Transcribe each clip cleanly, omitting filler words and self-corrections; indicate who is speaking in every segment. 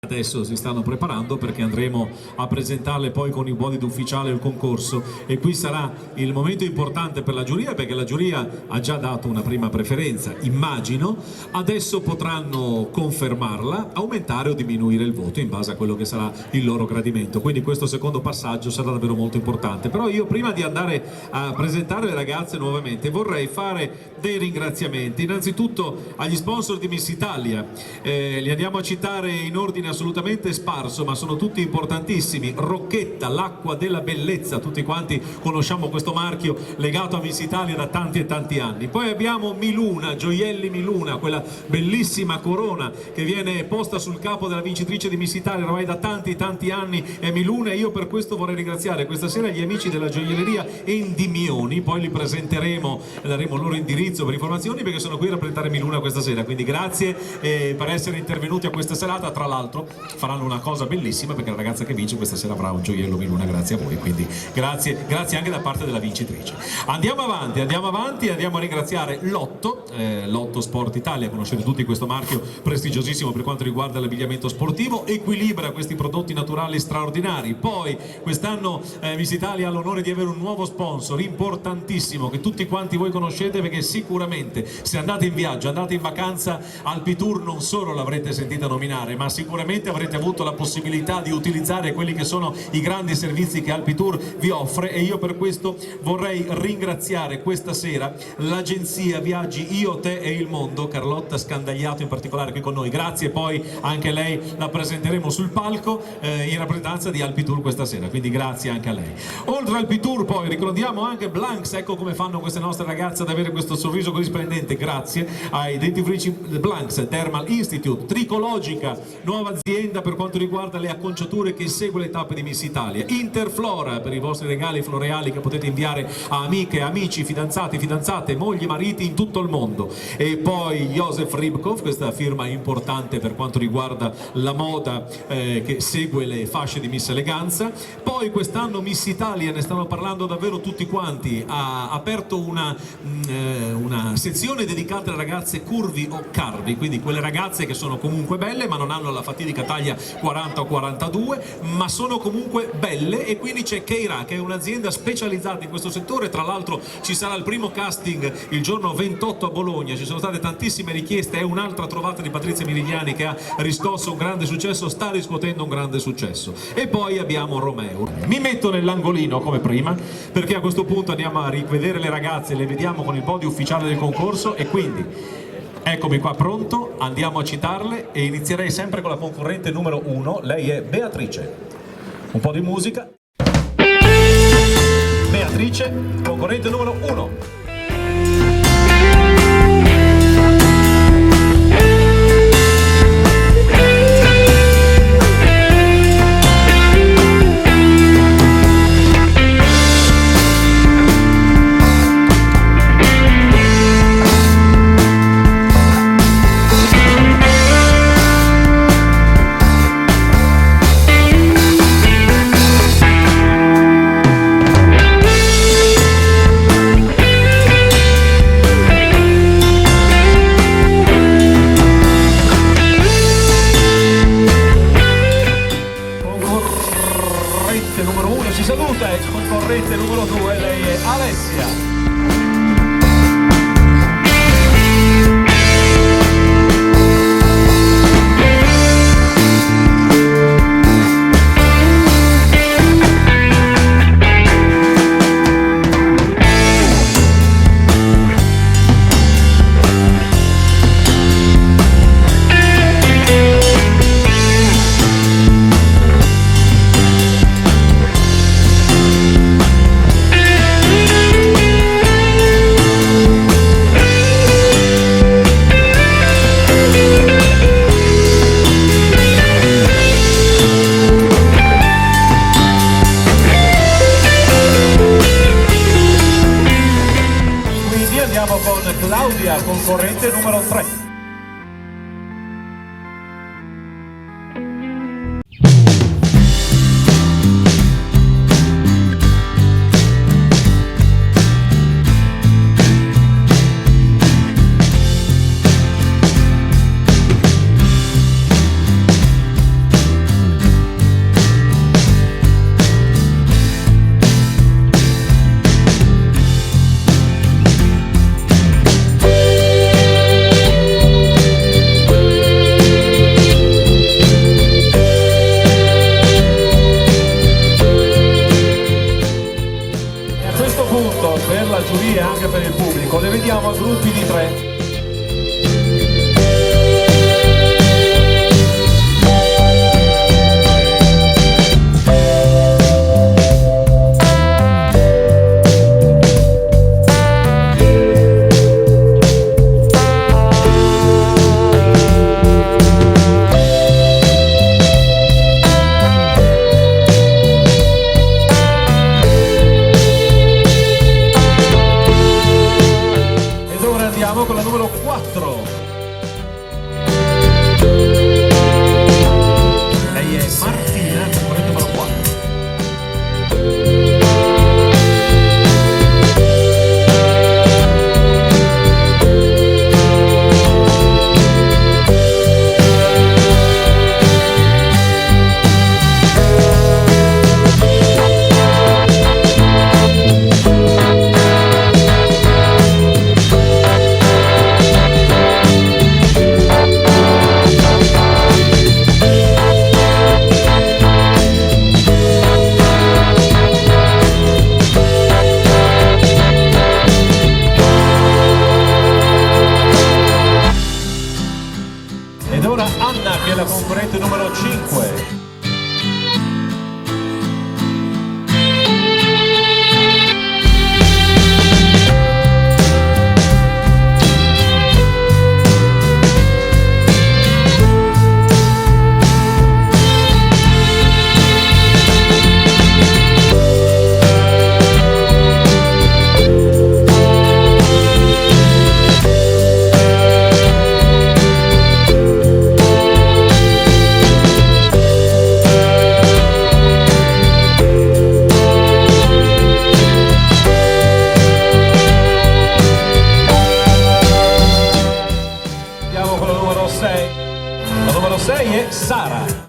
Speaker 1: Adesso si stanno preparando perché andremo a presentarle poi con i buoni d'ufficiale il concorso, e qui sarà il momento importante per la giuria, perché la giuria ha già dato una prima preferenza, immagino. Adesso potranno confermarla, aumentare o diminuire il voto in base a quello che sarà il loro gradimento, quindi questo secondo passaggio sarà davvero molto importante. Però io, prima di andare a presentare le ragazze nuovamente, vorrei fare dei ringraziamenti innanzitutto agli sponsor di Miss Italia. Li andiamo a citare in ordine assolutamente sparso, ma sono tutti importantissimi. Rocchetta, l'acqua della bellezza, tutti quanti conosciamo questo marchio legato a Miss Italia da tanti e tanti anni. Poi abbiamo Miluna, Gioielli Miluna, quella bellissima corona che viene posta sul capo della vincitrice di Miss Italia ormai da tanti anni, è Miluna, e io per questo vorrei ringraziare questa sera gli amici della gioielleria Endimioni. Poi li presenteremo, daremo il loro indirizzo per informazioni, perché sono qui a rappresentare Miluna questa sera, quindi grazie per essere intervenuti a questa serata. Tra l'altro faranno una cosa bellissima, perché la ragazza che vince questa sera avrà un gioiello Miluna grazie a voi, quindi grazie anche da parte della vincitrice. Andiamo avanti, andiamo a ringraziare Lotto, Lotto Sport Italia, conoscete tutti questo marchio prestigiosissimo per quanto riguarda l'abbigliamento sportivo, equilibra questi prodotti naturali straordinari. Poi quest'anno Miss Italia ha l'onore di avere un nuovo sponsor importantissimo che tutti quanti voi conoscete, perché sicuramente se andate in viaggio, andate in vacanza, Alpitour non solo l'avrete sentita nominare, ma sicuramente avrete avuto la possibilità di utilizzare quelli che sono i grandi servizi che Alpitour vi offre, e io per questo vorrei ringraziare questa sera l'agenzia Viaggi Io, Te e il Mondo, Carlotta Scandagliato in particolare qui con noi, grazie. Poi anche lei la presenteremo sul palco in rappresentanza di Alpitour questa sera, quindi grazie anche a lei. Oltre a Alpitour poi ricordiamo anche Blanks, ecco come fanno queste nostre ragazze ad avere questo sorriso così splendente, grazie ai dentifrici Blanks, Dermal Institute, Tricologica, nuova azienda per quanto riguarda le acconciature che segue le tappe di Miss Italia, Interflora per i vostri regali floreali che potete inviare a amiche, amici, fidanzati, fidanzate, mogli, mariti in tutto il mondo, e poi Josef Ribkov, questa firma importante per quanto riguarda la moda che segue le fasce di Miss Eleganza. Poi quest'anno Miss Italia, ne stanno parlando davvero tutti quanti, ha aperto una sezione dedicata alle ragazze curvi o carvi, quindi quelle ragazze che sono comunque belle ma non hanno la fatidica taglia 40 o 42, ma sono comunque belle, e quindi c'è Keira che è un'azienda specializzata in questo settore. Tra l'altro ci sarà il primo casting il giorno 28 a Bologna, ci sono state tantissime richieste, è un'altra trovata di Patrizia Mirigliani che ha riscosso un grande successo, sta riscuotendo un grande successo. E poi abbiamo Romeo. Mi metto nell'angolino come prima, perché a questo punto andiamo a rivedere le ragazze, le vediamo con il body ufficiale del concorso, e quindi eccomi qua pronto, andiamo a citarle, e inizierei sempre con la concorrente numero 1, lei è Beatrice. Un po' di musica. Beatrice, concorrente numero 1. Numero 1 ci saluta, e concorrente numero 2 lei è Alessia. ora Anna, che è la concorrente numero 5. La numero 6 è Sara.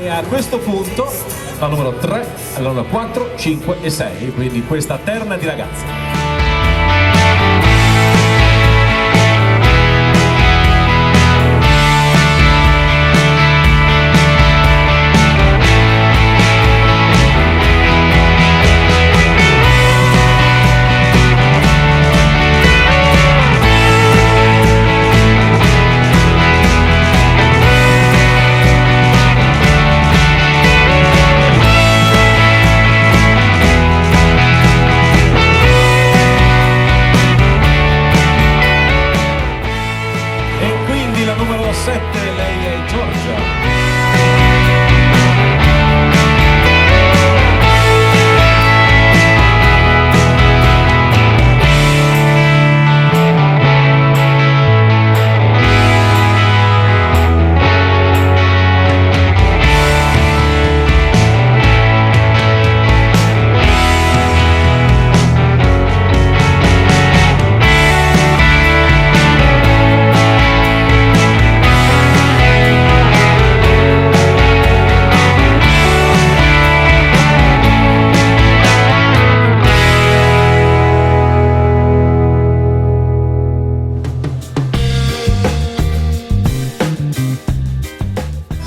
Speaker 1: A questo punto la numero 3, la numero 4, 5 e 6, quindi questa terna di ragazze. La numero 7, lei è Giorgia.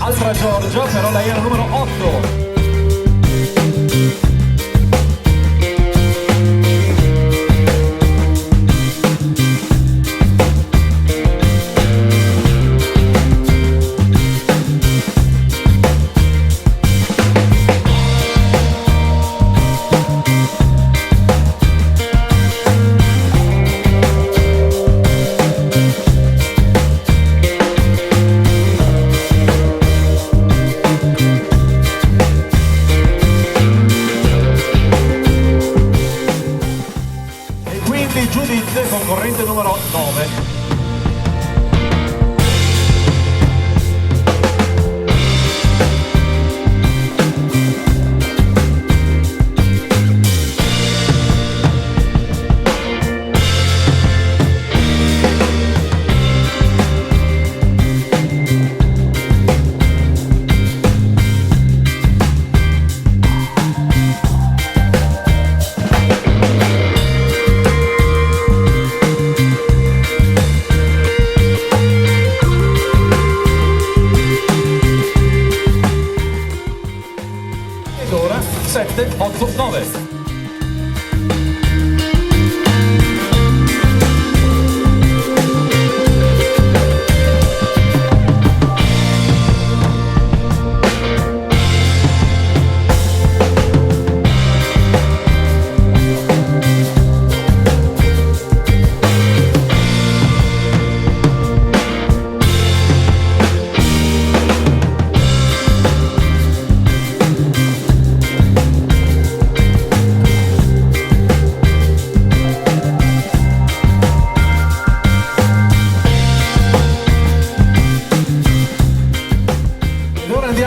Speaker 1: Altra Giorgia, però lei è la numero 8. Judith, concorrente numero 9. Ed ora 7, 8, 9.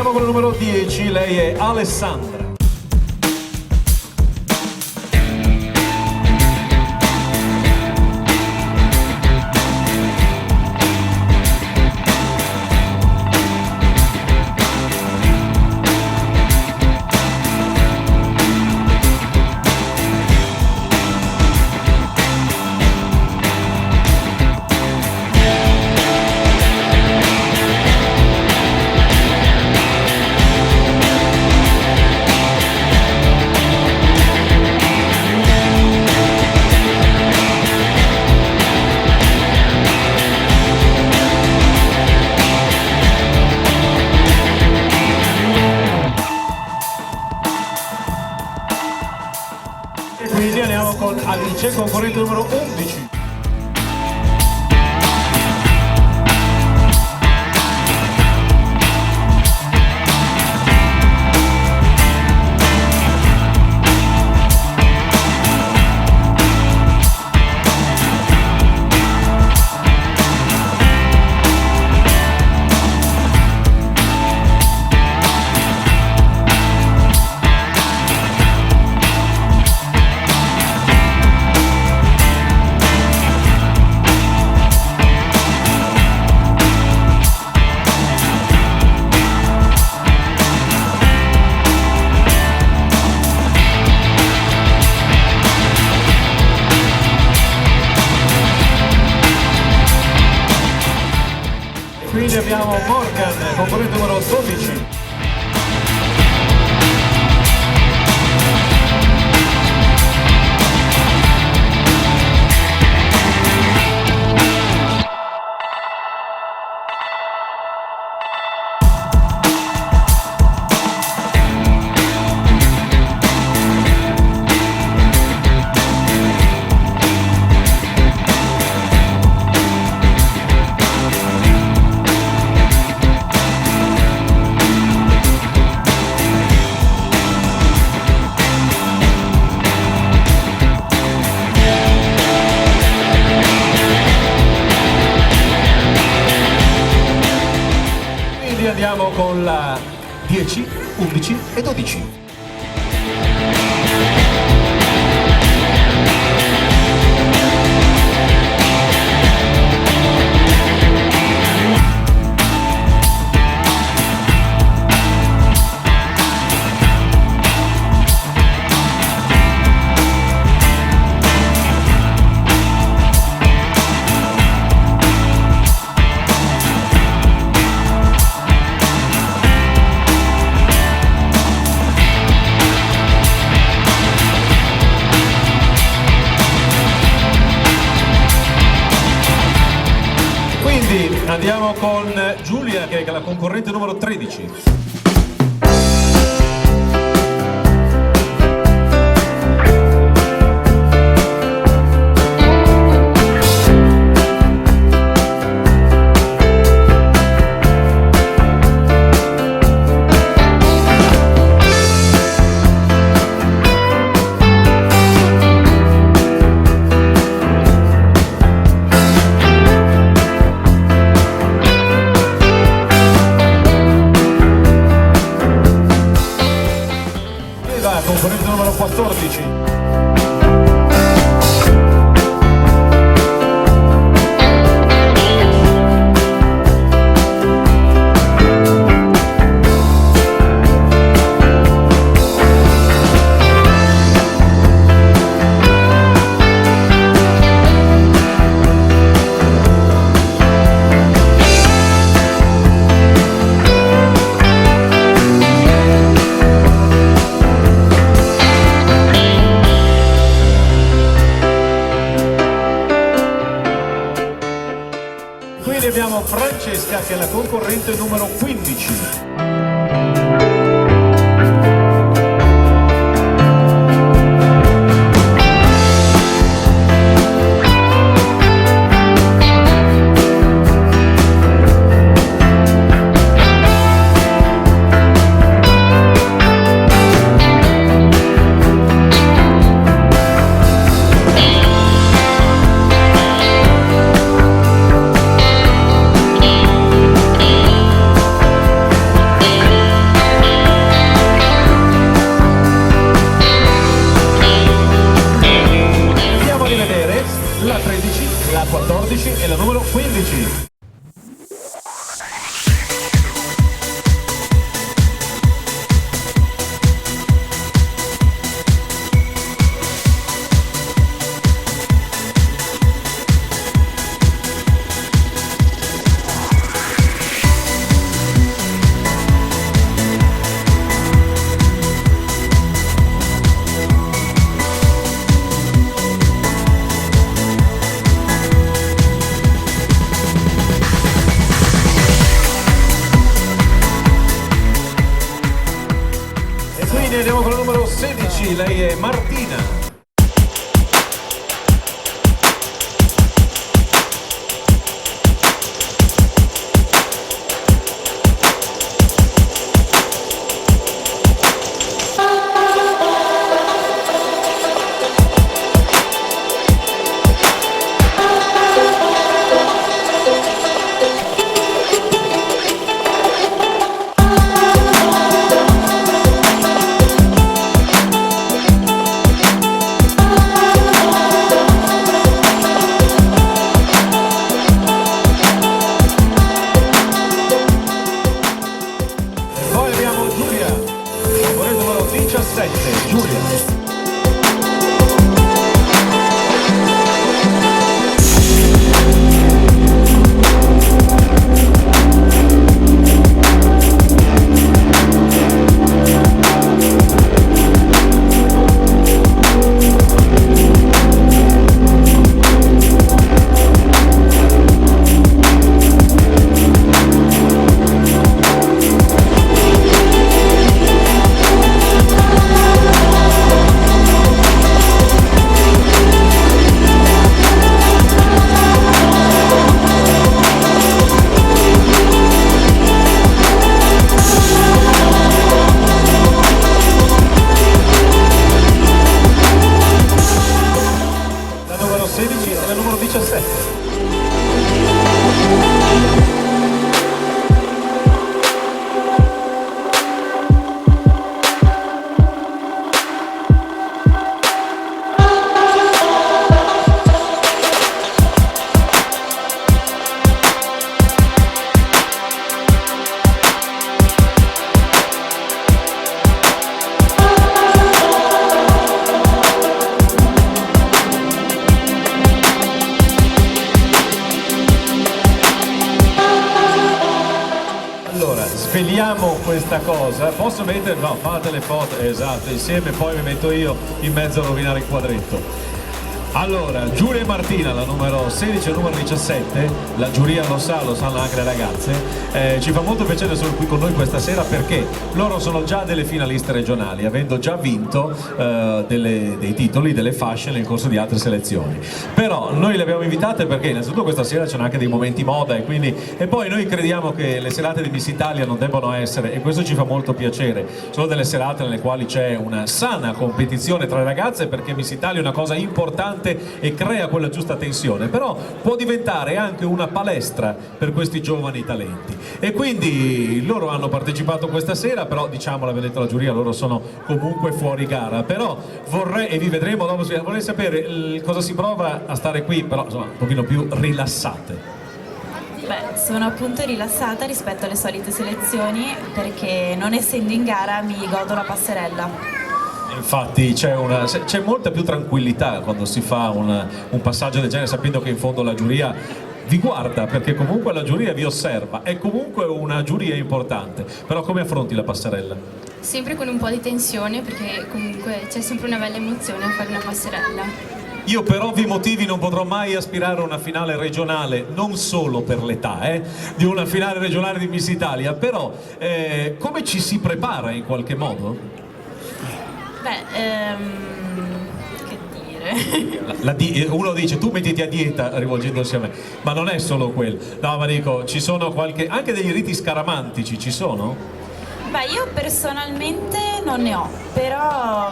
Speaker 1: Andiamo con il numero 10, lei è Alessandra. Quindi andiamo con Alice, concorrente numero 11. Quindi abbiamo Morgan, concorrente numero 12. Andiamo con la 10, 11 e 12. Andiamo con Giulia, che è la concorrente numero 13. Concorrente numero 14. Quindi abbiamo Francesca, che è la concorrente numero 15. Quindi andiamo con il numero 16, lei è Martina. Sveliamo questa cosa, posso mettere? No, fate le foto, esatto, insieme, poi mi metto io in mezzo a rovinare il quadretto. Allora, Giulia e Martina, la numero 16 e numero 17, la giuria lo sanno anche le ragazze, ci fa molto piacere essere qui con noi questa sera perché loro sono già delle finaliste regionali, avendo già vinto dei titoli, delle fasce nel corso di altre selezioni. Però noi le abbiamo invitate perché innanzitutto questa sera c'è anche dei momenti moda e poi noi crediamo che le serate di Miss Italia non debbano essere, e questo ci fa molto piacere, sono delle serate nelle quali c'è una sana competizione tra le ragazze, perché Miss Italia è una cosa importante e crea quella giusta tensione, però può diventare anche una palestra per questi giovani talenti, e quindi loro hanno partecipato questa sera, però diciamolo, aveva detto la giuria, loro sono comunque fuori gara, però vorrei, e vi vedremo dopo, vorrei sapere cosa si prova a stare qui, però insomma un pochino più rilassate.
Speaker 2: Beh, sono appunto rilassata rispetto alle solite selezioni perché non essendo in gara mi godo la passerella.
Speaker 1: Infatti c'è molta più tranquillità quando si fa un passaggio del genere, sapendo che in fondo la giuria vi guarda, perché comunque la giuria vi osserva, è comunque una giuria importante. Però come affronti la passerella?
Speaker 3: Sempre con un po' di tensione, perché comunque c'è sempre una bella emozione a fare una passerella.
Speaker 1: Io per ovvi motivi non potrò mai aspirare a una finale regionale, non solo per l'età, di una finale regionale di Miss Italia, però come ci si prepara in qualche modo?
Speaker 2: Beh, che
Speaker 1: dire? Uno dice tu mettiti a dieta rivolgendosi a me, ma non è solo quello. No, ma dico, ci sono anche degli riti scaramantici, ci sono?
Speaker 2: Beh, io personalmente non ne ho, però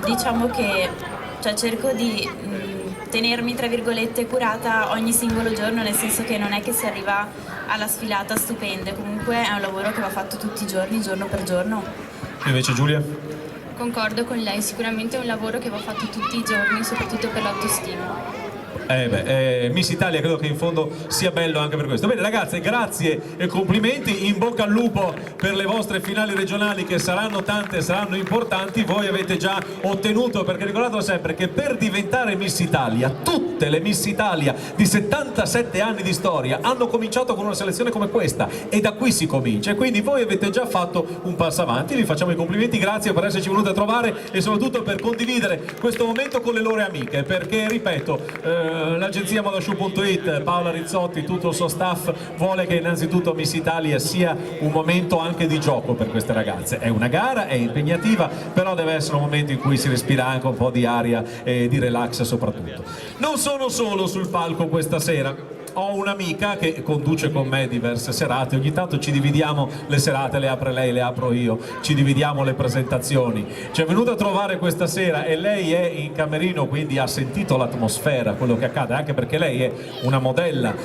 Speaker 2: diciamo che cerco di tenermi tra virgolette curata ogni singolo giorno, nel senso che non è che si arriva alla sfilata stupende, comunque è un lavoro che va fatto tutti i giorni, giorno per giorno.
Speaker 1: Invece Giulia?
Speaker 3: Concordo con lei, sicuramente è un lavoro che va fatto tutti i giorni, soprattutto per l'autostima.
Speaker 1: Miss Italia credo che in fondo sia bello anche per questo. Bene ragazze, grazie e complimenti, in bocca al lupo per le vostre finali regionali che saranno tante, saranno importanti. Voi avete già ottenuto, perché ricordatelo sempre che per diventare Miss Italia, tutte le Miss Italia di 77 anni di storia hanno cominciato con una selezione come questa, e da qui si comincia, e quindi voi avete già fatto un passo avanti. Vi facciamo i complimenti, grazie per esserci venuti a trovare e soprattutto per condividere questo momento con le loro amiche, perché ripeto, l'agenzia modashow.it, Paola Rizzotti, tutto il suo staff vuole che innanzitutto Miss Italia sia un momento anche di gioco per queste ragazze. È una gara, è impegnativa, però deve essere un momento in cui si respira anche un po' di aria e di relax soprattutto. Non sono solo sul palco questa sera. Ho un'amica che conduce con me diverse serate, ogni tanto ci dividiamo le serate, le apre lei, le apro io, ci dividiamo le presentazioni. Ci è venuta a trovare questa sera e lei è in camerino, quindi ha sentito l'atmosfera, quello che accade, anche perché lei è una modella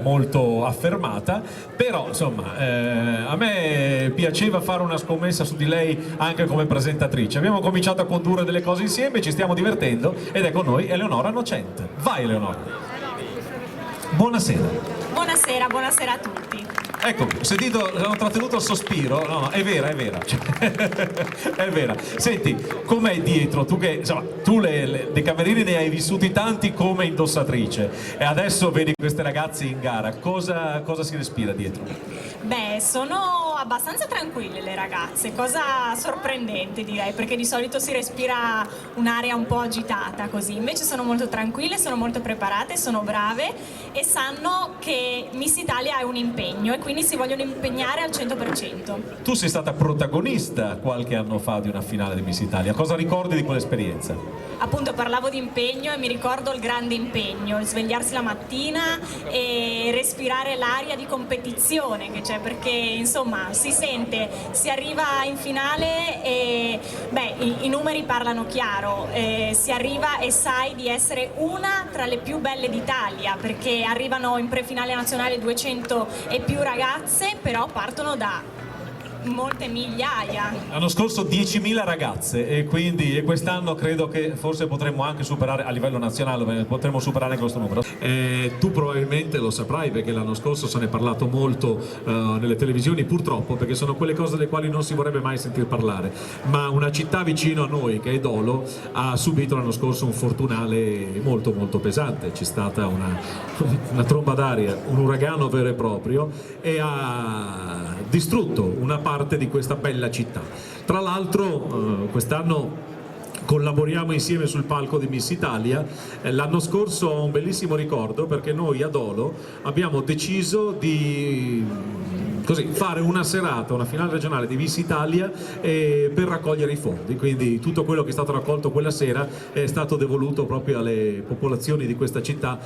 Speaker 1: molto affermata, però insomma a me piaceva fare una scommessa su di lei anche come presentatrice. Abbiamo cominciato a condurre delle cose insieme, ci stiamo divertendo ed è con noi Eleonora Nocente. Vai Eleonora! Buonasera.
Speaker 4: Buonasera, buonasera a tutti.
Speaker 1: Ecco, ho sentito, ho trattenuto il sospiro, no, è vera, è vera. Senti, com'è dietro? Tu che, insomma, tu dei camerini ne hai vissuti tanti come indossatrice e adesso vedi queste ragazze in gara, cosa si respira dietro?
Speaker 4: Beh, sono abbastanza tranquille le ragazze, cosa sorprendente direi, perché di solito si respira un'area un po' agitata così, invece sono molto tranquille, sono molto preparate, sono brave e sanno che Miss Italia è un impegno e quindi si vogliono impegnare al 100%.
Speaker 1: Tu sei stata protagonista qualche anno fa di una finale di Miss Italia, cosa ricordi di quell'esperienza?
Speaker 4: Appunto parlavo di impegno e mi ricordo il grande impegno, il svegliarsi la mattina e respirare l'aria di competizione che c'è, perché insomma si sente, si arriva in finale e beh, i numeri parlano chiaro, si arriva e sai di essere una tra le più belle d'Italia, perché arrivano in prefinale nazionale 200 e più ragazze, però partono da molte migliaia.
Speaker 1: L'anno scorso 10.000 ragazze e quindi quest'anno credo che forse potremmo anche superare a livello nazionale, potremmo superare questo numero. Tu probabilmente lo saprai perché l'anno scorso se ne è parlato molto nelle televisioni, purtroppo, perché sono quelle cose delle quali non si vorrebbe mai sentir parlare, ma una città vicino a noi che è Dolo ha subito l'anno scorso un fortunale molto molto pesante. C'è stata una tromba d'aria, un uragano vero e proprio e ha distrutto una parte di questa bella città. Tra l'altro quest'anno collaboriamo insieme sul palco di Miss Italia. L'anno scorso ho un bellissimo ricordo perché noi a Dolo abbiamo deciso di fare una serata, una finale regionale di Miss Italia per raccogliere i fondi, quindi tutto quello che è stato raccolto quella sera è stato devoluto proprio alle popolazioni di questa città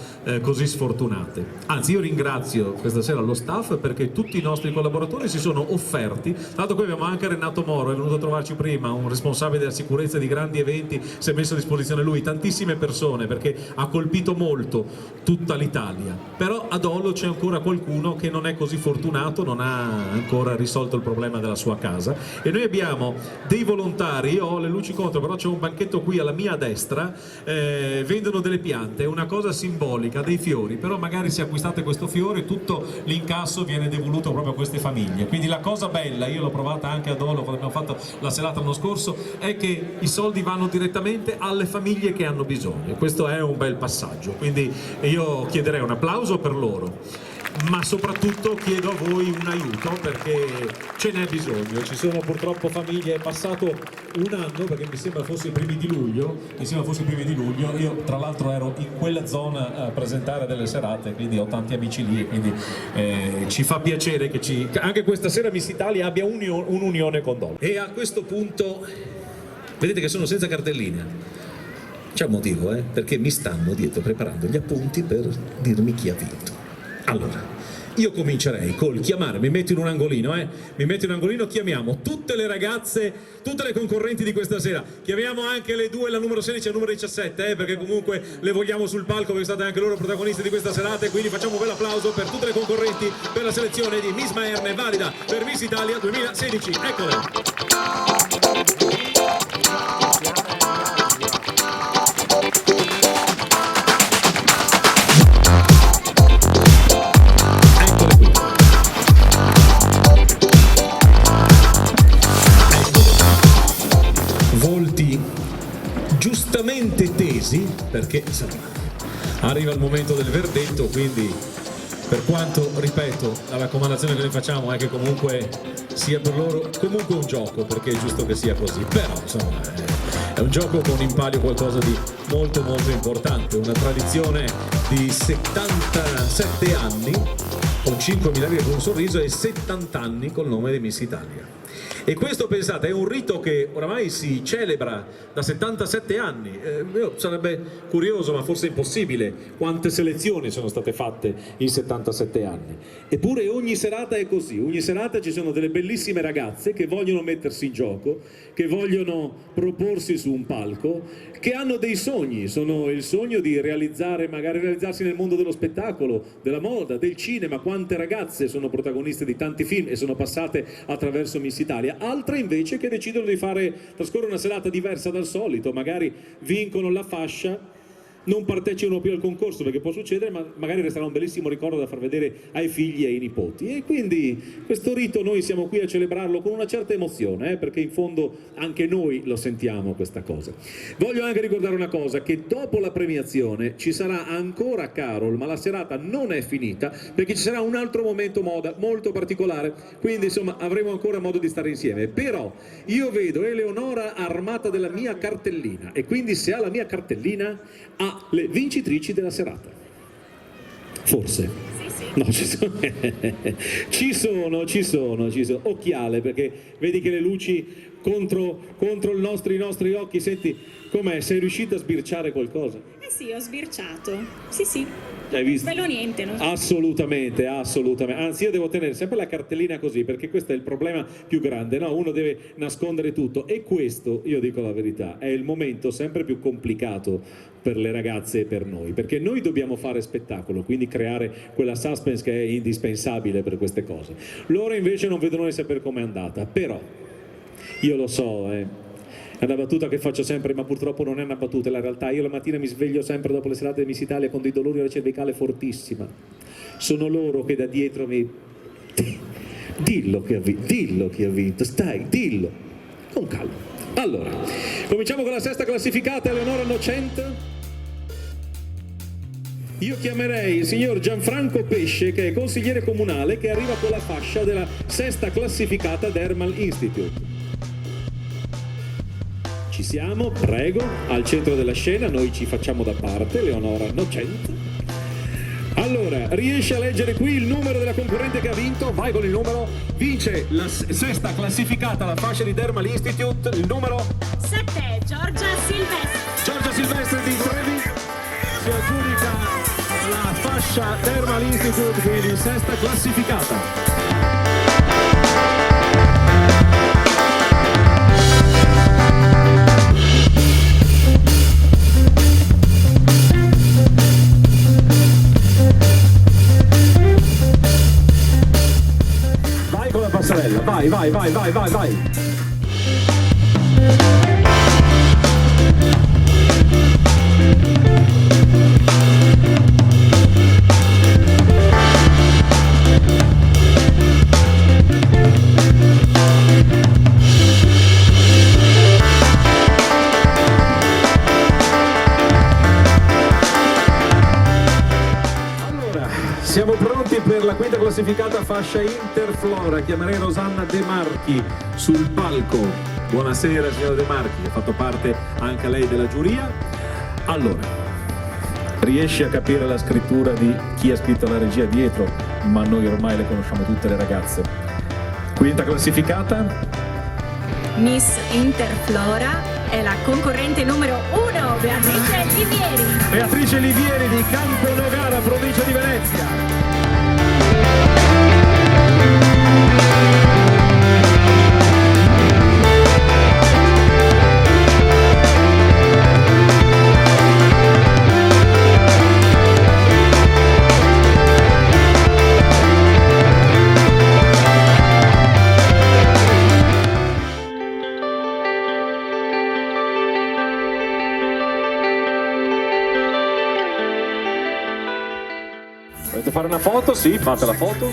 Speaker 1: così sfortunate. Anzi, io ringrazio questa sera lo staff perché tutti i nostri collaboratori si sono offerti. Tra l'altro qui abbiamo anche Renato Moro, è venuto a trovarci prima, un responsabile della sicurezza di grandi eventi, si è messo a disposizione lui, tantissime persone, perché ha colpito molto tutta l'Italia. Però a Dolo c'è ancora qualcuno che non è così fortunato, non ha ancora risolto il problema della sua casa e noi abbiamo dei volontari. Io ho le luci contro, però c'è un banchetto qui alla mia destra, vendono delle piante, è una cosa simbolica, dei fiori, però magari se acquistate questo fiore tutto l'incasso viene devoluto proprio a queste famiglie. Quindi la cosa bella, io l'ho provata anche a Dolo quando abbiamo fatto la serata l'anno scorso, è che i soldi vanno direttamente alle famiglie che hanno bisogno. Questo è un bel passaggio, quindi io chiederei un applauso per loro, ma soprattutto chiedo a voi un aiuto perché ce n'è bisogno. Ci sono purtroppo famiglie, è passato un anno, perché mi sembra fosse i primi di luglio, io tra l'altro ero in quella zona a presentare delle serate, quindi ho tanti amici lì e quindi ci fa piacere che anche questa sera Miss Italia abbia un'unione con Dolo. E a questo punto vedete che sono senza cartellina. C'è un motivo, perché mi stanno dietro preparando gli appunti per dirmi chi ha vinto. Allora, io comincerei col chiamare, mi metto in un angolino, chiamiamo tutte le ragazze, tutte le concorrenti di questa sera, chiamiamo anche le due, la numero 16 e la numero 17, perché comunque le vogliamo sul palco, perché sono state anche loro protagoniste di questa serata, e quindi facciamo un bel applauso per tutte le concorrenti per la selezione di Miss Maerne, valida per Miss Italia 2016, eccole! Volti giustamente tesi, perché insomma arriva il momento del verdetto, quindi per quanto, ripeto, la raccomandazione che noi facciamo è che comunque sia per loro comunque un gioco, perché è giusto che sia così, però insomma è un gioco con in palio qualcosa di molto importante, una tradizione di 77 anni con 5.000 lire con un sorriso e 70 anni col nome di Miss Italia. E questo, pensate, è un rito che oramai si celebra da 77 anni. Sarebbe curioso, ma forse impossibile, quante selezioni sono state fatte in 77 anni. Eppure ogni serata è così, ogni serata ci sono delle bellissime ragazze che vogliono mettersi in gioco, che vogliono proporsi su un palco, che hanno dei sogni, sono il sogno di magari realizzarsi nel mondo dello spettacolo, della moda, del cinema. Quante ragazze sono protagoniste di tanti film e sono passate attraverso Miss Italia, altre invece che decidono di trascorrere una serata diversa dal solito, magari vincono la fascia, non partecipano più al concorso perché può succedere, ma magari resterà un bellissimo ricordo da far vedere ai figli e ai nipoti. E quindi questo rito noi siamo qui a celebrarlo con una certa emozione, perché in fondo anche noi lo sentiamo questa cosa. Voglio anche ricordare una cosa, che dopo la premiazione ci sarà ancora Carol, ma la serata non è finita perché ci sarà un altro momento moda molto particolare, quindi insomma avremo ancora modo di stare insieme. Però io vedo Eleonora armata della mia cartellina, e quindi se ha la mia cartellina ha le vincitrici della serata. Forse. No, ci sono. Occhiale, perché vedi che le luci contro i nostri occhi, senti com'è? Sei riuscita a sbirciare qualcosa?
Speaker 4: Sì, ho sbirciato. Sì.
Speaker 1: Hai visto?
Speaker 4: Bello niente, no?
Speaker 1: Assolutamente. Anzi, io devo tenere sempre la cartellina così, perché questo è il problema più grande, no? Uno deve nascondere tutto, e questo, io dico la verità, è il momento sempre più complicato per le ragazze e per noi, perché noi dobbiamo fare spettacolo, quindi creare quella suspense che è indispensabile per queste cose. Loro invece non vedono di sapere com'è andata, però io lo so, è una battuta che faccio sempre, ma purtroppo non è una battuta, è la realtà. Io la mattina mi sveglio sempre dopo le serate di Miss Italia con dei dolori alla cervicale fortissima. Sono loro che da dietro mi... Dillo chi ha vinto, stai, dillo, con calma. Allora, cominciamo con la sesta classificata, Eleonora Nocent. Io chiamerei il signor Gianfranco Pesce, che è consigliere comunale, che arriva con la fascia della sesta classificata Dermal Institute. Ci siamo, prego, al centro della scena, noi ci facciamo da parte, Eleonora Nocent. Allora, riesci a leggere qui il numero della concorrente che ha vinto? Vai con il numero. Vince la sesta classificata, la fascia di Dermal Institute, il numero
Speaker 4: 7, Giorgia Silvestri.
Speaker 1: Giorgia Silvestri di Trevi si aggiudica la fascia Dermal Institute, quindi sesta classificata. Passarella, vai. Siamo pronti per la quinta classificata, fascia Interflora. Chiamerei Rosanna De Marchi sul palco. Buonasera signora De Marchi, ha fatto parte anche lei della giuria. Allora, riesci a capire la scrittura di chi ha scritto la regia dietro? Ma noi ormai le conosciamo tutte le ragazze. Quinta classificata?
Speaker 4: Miss Interflora è la concorrente numero 1, Beatrice Livieri.
Speaker 1: Beatrice Livieri di Campo Nogara, provincia di Venezia. Volete fare una foto? Sì, fate la foto.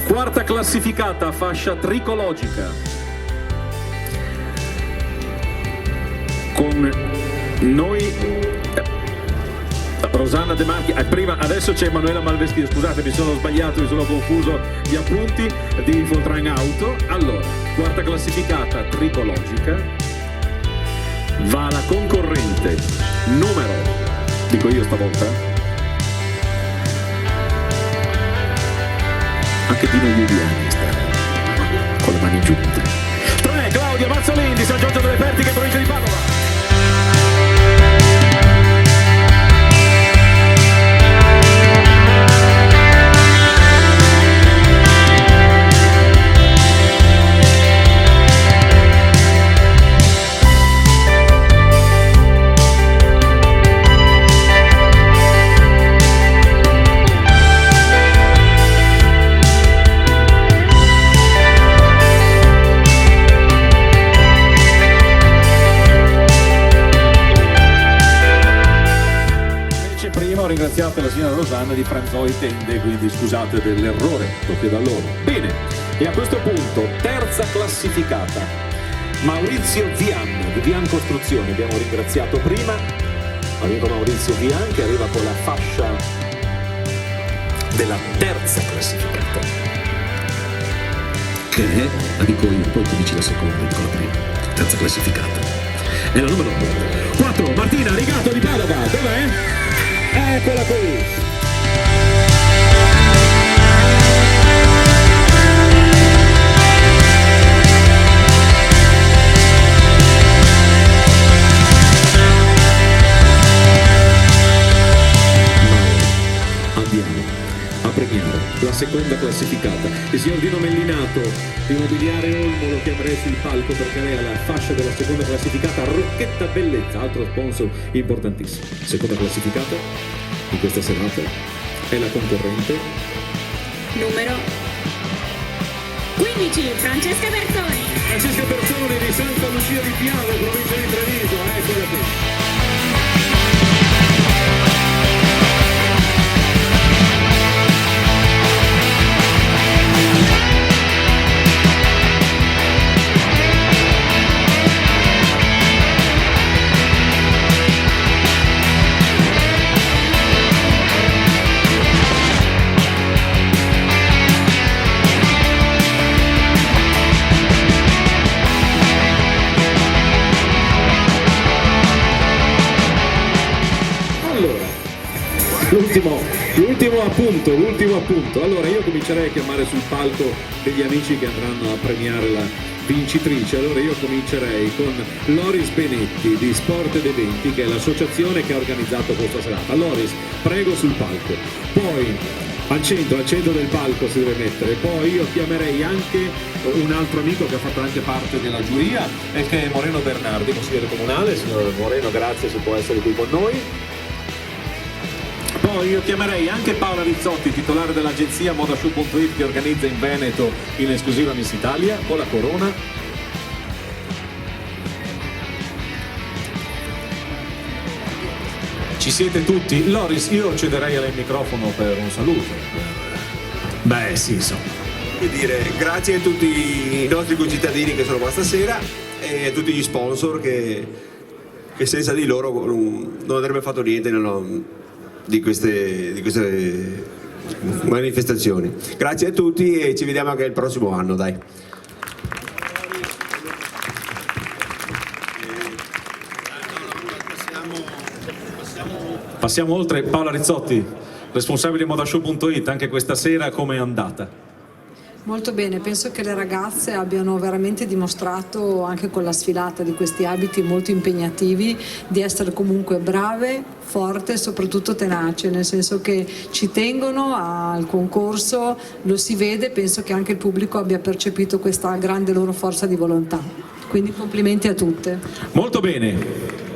Speaker 1: Quarta classificata, fascia tricologica. Con noi Rosanna De Marchi, prima, adesso c'è Emanuela Malvestino, scusate mi sono sbagliato, mi sono confuso gli appunti di Foltrang Auto. Allora, quarta classificata Tripologica, va la concorrente numero, dico io stavolta, anche Dino Giuliani sta con le mani giunte. 3, Claudia Mazzolini di San Giorgio delle Pertiche, provincia di Padova. Ho ringraziato la signora Rosanna di Franzoi Tende, quindi scusate dell'errore, tocca da loro. Bene, e a questo punto terza classificata Maurizio Vian di Vian Costruzioni, abbiamo ringraziato prima, arriva Maurizio Vian che arriva con la fascia della terza classificata, che è, la dico io, poi tu dici la seconda, dico la prima, terza classificata è la numero 4, Martina Rigato di Padova, dov'è? Eccola qui! Andiamo a premiare la seconda classificata, il signor Dino Mellinato di Immobiliare Olmo, lo chiamerei sul palco perché lei ha la fascia della seconda classificata, Rocchetta Bellezza, altro sponsor importantissimo. Seconda classificata in questa serata è la concorrente
Speaker 5: numero 15, Francesca Berzoni.
Speaker 1: Francesca Berzoni di Santa Lucia di Piave, provincia di Treviso, eccola qui. L'ultimo appunto. Allora io comincerei a chiamare sul palco degli amici che andranno a premiare la vincitrice. Allora io comincerei con Loris Benetti di Sport ed Eventi, che è l'associazione che ha organizzato questa serata. Loris, prego sul palco. Poi al centro del palco si deve mettere. Poi io chiamerei anche un altro amico che ha fatto anche parte della giuria e che è Moreno Bernardi, consigliere comunale. Signor Moreno, grazie se può essere qui con noi. Poi io chiamerei anche Paola Rizzotti, titolare dell'agenzia Modashow.it, che organizza in Veneto in esclusiva Miss Italia con la corona. Ci siete tutti? Loris, io cederei a lei il microfono per un saluto. Beh, sì, insomma.
Speaker 6: Che dire, grazie a tutti i nostri concittadini che sono qua stasera e a tutti gli sponsor che senza di loro non avrebbe fatto niente di queste manifestazioni. Grazie a tutti e ci vediamo anche il prossimo anno, dai.
Speaker 1: Passiamo oltre. Paola Rizzotti, responsabile Modashow.it, anche questa sera come è andata?
Speaker 7: Molto bene, penso che le ragazze abbiano veramente dimostrato, anche con la sfilata di questi abiti molto impegnativi, di essere comunque brave, forti e soprattutto tenaci, nel senso che ci tengono al concorso, lo si vede, penso che anche il pubblico abbia percepito questa grande loro forza di volontà. Quindi complimenti a tutte.
Speaker 1: Molto bene.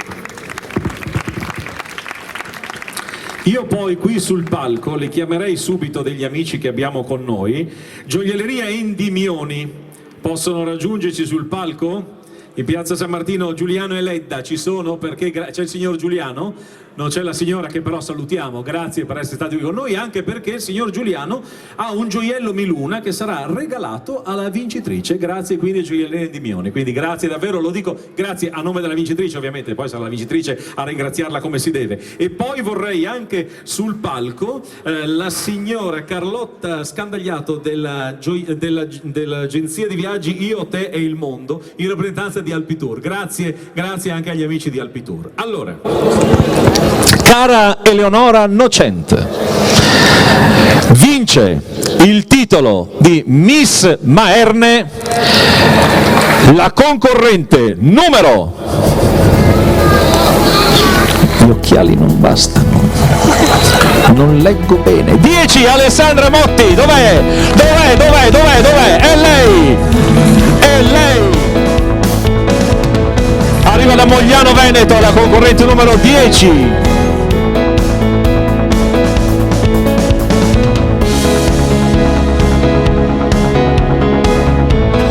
Speaker 1: Io poi qui sul palco li chiamerei subito degli amici che abbiamo con noi. Gioielleria Endimioni, possono raggiungerci sul palco? In piazza San Martino Giuliano e Ledda ci sono, perché c'è il signor Giuliano? non c'è la signora che però salutiamo, grazie per essere stati qui con noi, anche perché il signor Giuliano ha un gioiello Miluna che sarà regalato alla vincitrice, grazie quindi a Gioielleria Endimioni, quindi grazie davvero, lo dico grazie a nome della vincitrice ovviamente, poi sarà la vincitrice a ringraziarla come si deve. E poi vorrei anche sul palco la signora Carlotta Scandagliato dell'agenzia di viaggi Io, Te e il Mondo in rappresentanza di Alpitour, grazie anche agli amici di Alpitour. Allora,
Speaker 8: cara Eleonora Nocent, vince il titolo di Miss Maerne la concorrente numero... Gli occhiali non bastano, non leggo bene. 10, Alessandra Motti, dov'è? È lei! È lei! Arriva da Mogliano Veneto, la concorrente numero 10.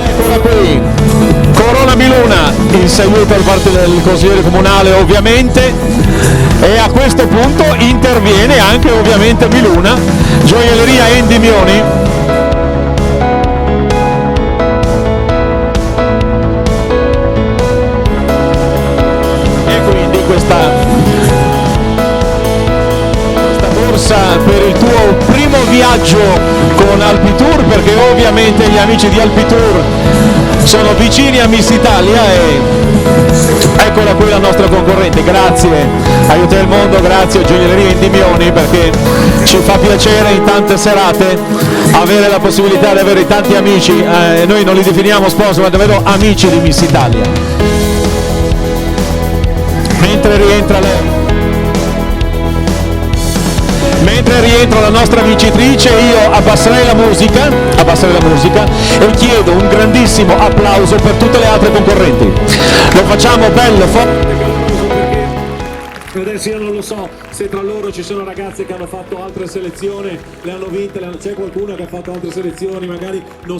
Speaker 8: Eccola qui, Corona Miluna, in seguito al parte del consigliere comunale ovviamente, e a questo punto interviene anche ovviamente Miluna, Gioielleria Endimioni. E quindi questa borsa per il tuo primo viaggio con Alpitour, perché ovviamente gli amici di Alpitour sono vicini a Miss Italia e eccola qui la nostra concorrente. Grazie a Io, Te e il Mondo, grazie a Gioielleria Endimioni, perché ci fa piacere in tante serate avere la possibilità di avere tanti amici, noi non li definiamo sponsor ma davvero amici di Miss Italia. Mentre rientra la nostra vincitrice, io abbasserei la musica e chiedo un grandissimo applauso per tutte le altre concorrenti. Lo facciamo bello, forte.
Speaker 1: Adesso io non lo so se tra loro ci sono ragazze che hanno fatto altre selezioni, le hanno vinte, c'è qualcuno che ha fatto altre selezioni, magari non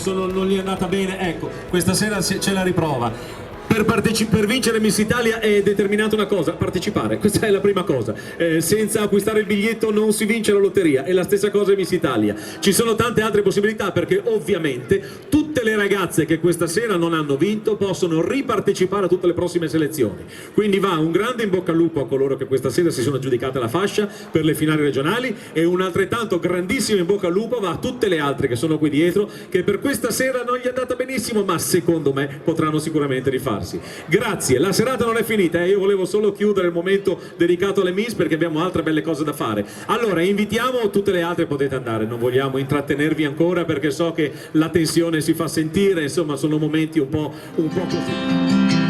Speaker 1: gli è andata bene, ecco, questa sera c'è la riprova. Per vincere Miss Italia è determinata una cosa, partecipare, questa è la prima cosa, senza acquistare il biglietto non si vince la lotteria, e la stessa cosa è Miss Italia. Ci sono tante altre possibilità, perché ovviamente tutte le ragazze che questa sera non hanno vinto possono ripartecipare a tutte le prossime selezioni, quindi va un grande in bocca al lupo a coloro che questa sera si sono aggiudicate la fascia per le finali regionali, e un altrettanto grandissimo in bocca al lupo va a tutte le altre che sono qui dietro, che per questa sera non gli è andata benissimo, ma secondo me potranno sicuramente rifarsi. Grazie, la serata non è finita, io volevo solo chiudere il momento dedicato alle Miss perché abbiamo altre belle cose da fare. Allora invitiamo tutte le altre, potete andare, non vogliamo intrattenervi ancora perché so che la tensione si fa sentire, insomma sono momenti un po' così.